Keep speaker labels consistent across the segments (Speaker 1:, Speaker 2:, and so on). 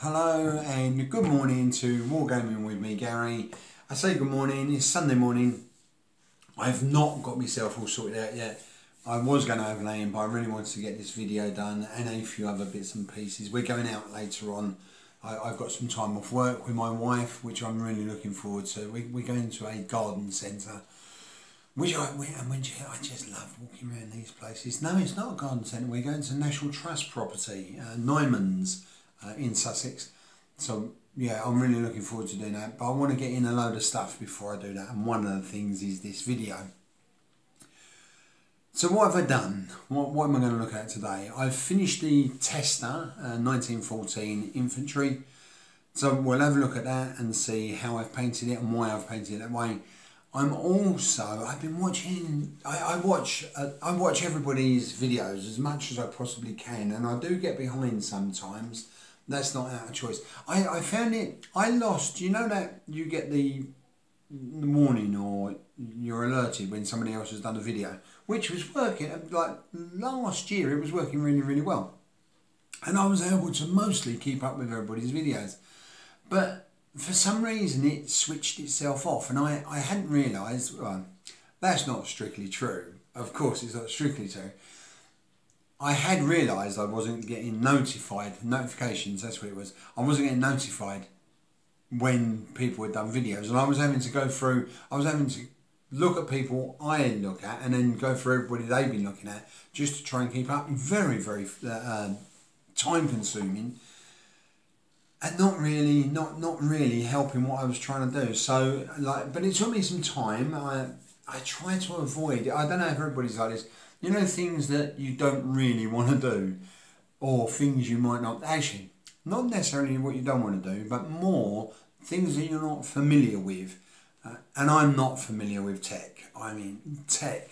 Speaker 1: Hello and good morning to Wargaming with me, Gary. I say good morning, it's Sunday morning. I've not got myself all sorted out yet. I was going to overlay in, but I really wanted to get this video done and a few other bits and pieces. We're going out later on. I've got some time off work with my wife, which I'm really looking forward to. We're going to a garden centre, which I just love walking around these places. No, it's not a garden centre. We're going to National Trust property, Nyman's. In Sussex. So yeah, I'm really looking forward to doing that, but I want to get in a load of stuff before I do that, and one of the things is this video. So what have I done? What am I going to look at today? I've finished the Tester 1914 infantry, so we'll have a look at that and see how I've painted it and why I've painted it that way. I've been watching, I watch everybody's videos as much as I possibly can, and I do get behind sometimes. That's not out of choice. I found it, I lost, you know that you get the warning or you're alerted when somebody else has done a video, which was working, like last year it was working really, really well. And I was able to mostly keep up with everybody's videos. But for some reason it switched itself off, and I hadn't realised, well, that's not strictly true. Of course it's not strictly true. I had realised I wasn't getting notifications, that's what it was. I wasn't getting notified when people had done videos, and I was having to go through, I was having to look at people I look at and then go through everybody they've been looking at just to try and keep up. Very, very time consuming and not really helping what I was trying to do. So but it took me some time. I tried to avoid it. I don't know if everybody's like this. You know, things that you don't really want to do, or things you might not, actually, not necessarily what you don't want to do, but more things that you're not familiar with. And I'm not familiar with tech. I mean, tech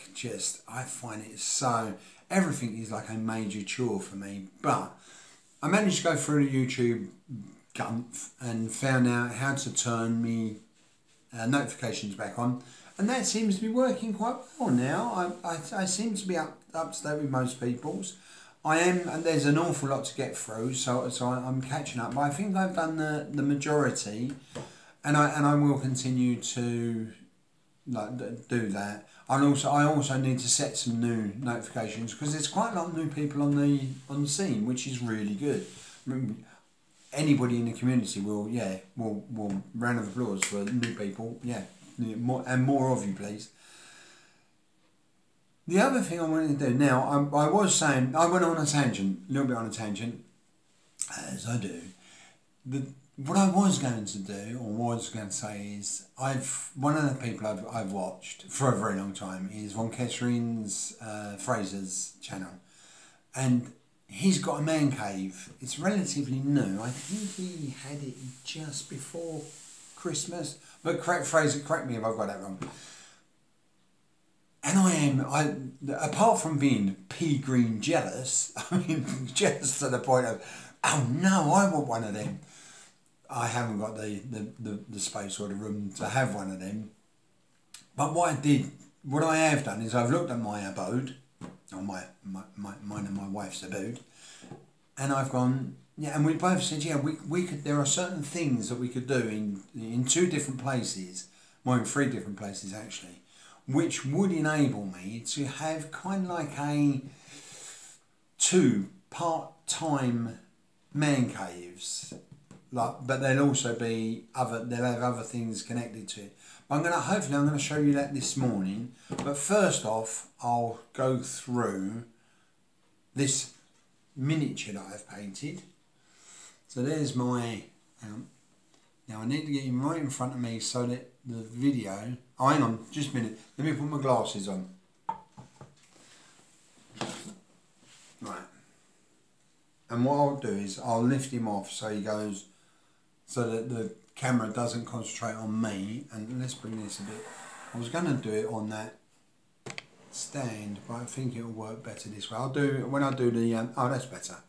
Speaker 1: I find it so, everything is like a major chore for me. But I managed to go through the YouTube gumph and found out how to turn me notifications back on. And that seems to be working quite well now. I seem to be up to date with most people's. I am, and there's an awful lot to get through, so I'm catching up. But I think I've done the majority, and I will continue to do that. I also need to set some new notifications, because there's quite a lot of new people on the scene, which is really good. Anybody in the community will round of applause for new people. Yeah. More of you, please. The other thing I wanted to do now, I was saying, I went on a tangent, a little bit on a tangent, as I do. What I was going to do, or was going to say, is one of the people I've watched for a very long time is Von Kessering's Fraser's channel, and he's got a man cave. It's relatively new. I think he had it just before Christmas, but Fraser, correct me if I've got that wrong. And apart from being pea green jealous, I mean jealous to the point of, oh no, I want one of them. I haven't got the space or the room to have one of them. But what I have done is I've looked at my abode, or mine and my wife's abode, and I've gone, yeah, and we both said, yeah, we could. There are certain things that we could do in two different places, well, in three different places actually, which would enable me to have kind of like a two part-time man caves, but there'll also be they'll have other things connected to it. But hopefully I'm going to show you that this morning. But first off, I'll go through this miniature that I've painted. So there's my, now I need to get him right in front of me so that the video, oh hang on, just a minute, let me put my glasses on. Right, and what I'll do is I'll lift him off so he goes, so that the camera doesn't concentrate on me, and let's bring this a bit, I was going to do it on that stand, but I think it'll work better this way. I'll do, when I do the, oh that's better.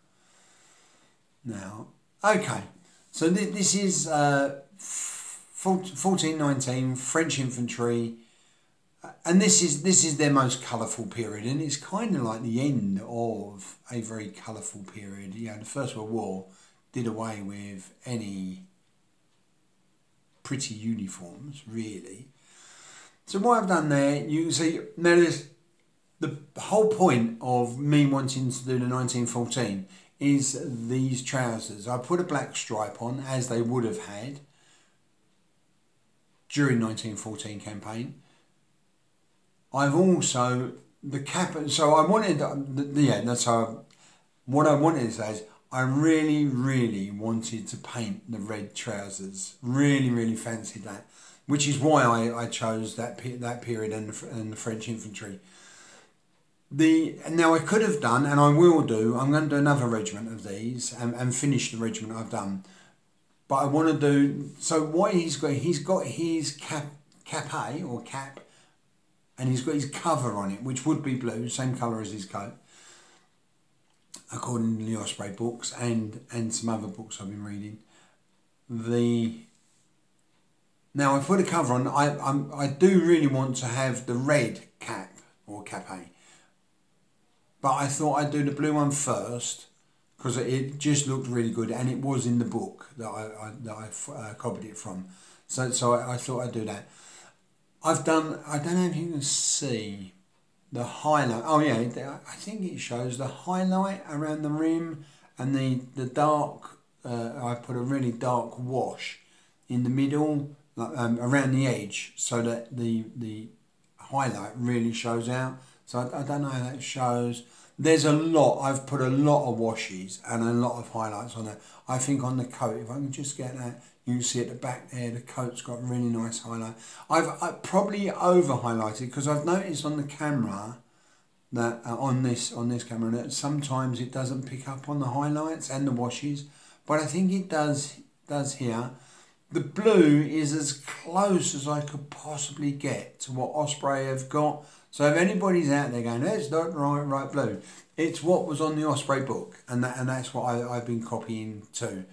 Speaker 1: Now, okay, so this is 1419 French infantry, and this is their most colourful period, and it's kind of like the end of a very colourful period. You know, the First World War did away with any pretty uniforms, really. So what I've done there, you can see, now there's the whole point of me wanting to do the 1914 is these trousers. I put a black stripe on, as they would have had during 1914 campaign. I've also, the cap, so I wanted, yeah, that's how, what I wanted to say is, I really wanted to paint the red trousers. Really fancied that, which is why I chose that period and the French infantry. Now I could have done, and I will do, I'm going to do another regiment of these and finish the regiment I've done. But I want to do, so what he's got his cap or cap, and he's got his cover on it, which would be blue, same colour as his coat, according to the Osprey books and some other books I've been reading. Now I put a cover on, I do really want to have the red cap or cape. But I thought I'd do the blue one first because it just looked really good, and it was in the book that I copied it from. So I thought I'd do that. I've done, I don't know if you can see the highlight. Oh yeah, I think it shows the highlight around the rim and the dark. I put a really dark wash in the middle, like, around the edge, so that the highlight really shows out. So I don't know how that shows. There's a lot, I've put a lot of washes and a lot of highlights on it. I think on the coat, if I can just get that, you can see at the back there, the coat's got a really nice highlight. I've probably over highlighted because I've noticed on the camera that on this camera that sometimes it doesn't pick up on the highlights and the washes, but I think it does here. The blue is as close as I could possibly get to what Osprey have got. So if anybody's out there going, that's not right blue, it's what was on the Osprey book, and that's what I've been copying too.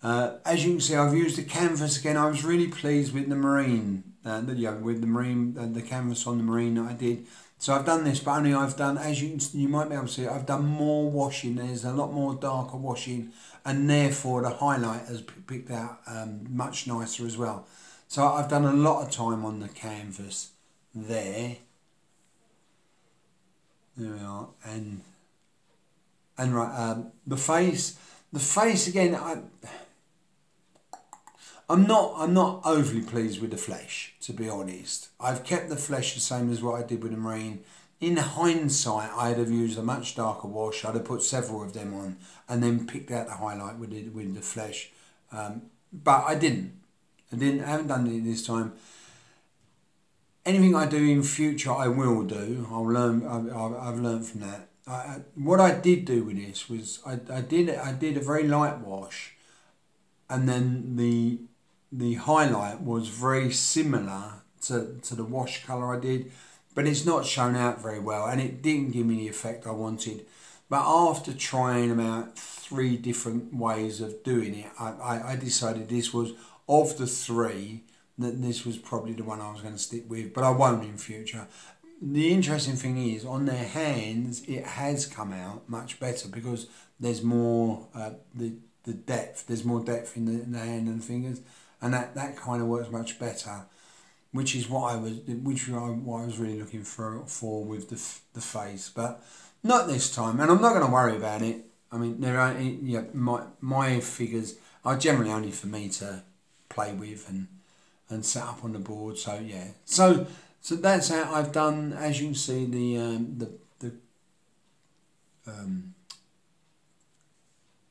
Speaker 1: As you can see, I've used the canvas again. I was really pleased with the marine, the canvas on the marine that I did. So I've done this, but only I've done, as you might be able to see, I've done more washing. There's a lot more darker washing, and therefore the highlight has picked out much nicer as well. So I've done a lot of time on the canvas there. There we are, and right, the face again. I'm not overly pleased with the flesh, to be honest. I've kept the flesh the same as what I did with the marine. In hindsight, I'd have used a much darker wash. I'd have put several of them on and then picked out the highlight with the flesh. But I didn't. I haven't done it this time. Anything I do in future, I will do. I'll learn. I've learned from that. What I did do with this was I did a very light wash, and then the highlight was very similar to the wash colour I did, but it's not shown out very well, and it didn't give me the effect I wanted. But after trying about 3 different ways of doing it, I decided this was, of the 3, that this was probably the one I was going to stick with, but I won't in future. The interesting thing is, on their hands, it has come out much better because there's more the depth. There's more depth in the hand and the fingers, and that kind of works much better, which is what I was really looking for with the face, but not this time. And I'm not going to worry about it. I mean, there are my figures are generally only for me to play with and set up on the board. So yeah, so that's how I've done. As you can see,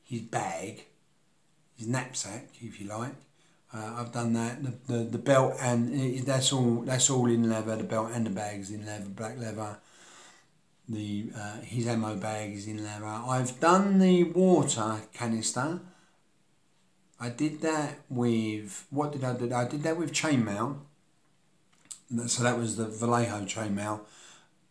Speaker 1: his bag, his knapsack, if you like. I've done that. The belt, and that's all in leather. The belt and the bag's in leather, black leather. His ammo bag is in leather. I've done the water canister. I did that with, what did I do? I did that with chainmail. So that was the Vallejo chainmail.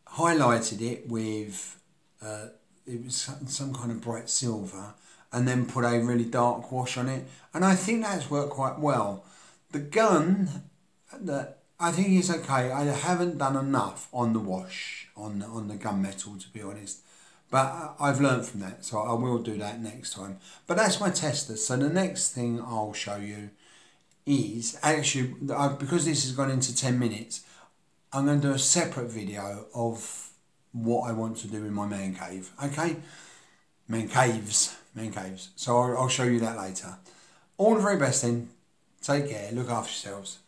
Speaker 1: Highlighted it with, it was some kind of bright silver, and then put a really dark wash on it. And I think that's worked quite well. The gun, I think it's okay. I haven't done enough on the wash, on the gunmetal, to be honest. But I've learned from that, so I will do that next time. But that's my tester. So the next thing I'll show you is actually, because this has gone into 10 minutes, I'm going to do a separate video of what I want to do in my man cave. Okay? Man caves. So I'll show you that later. All the very best then. Take care. Look after yourselves.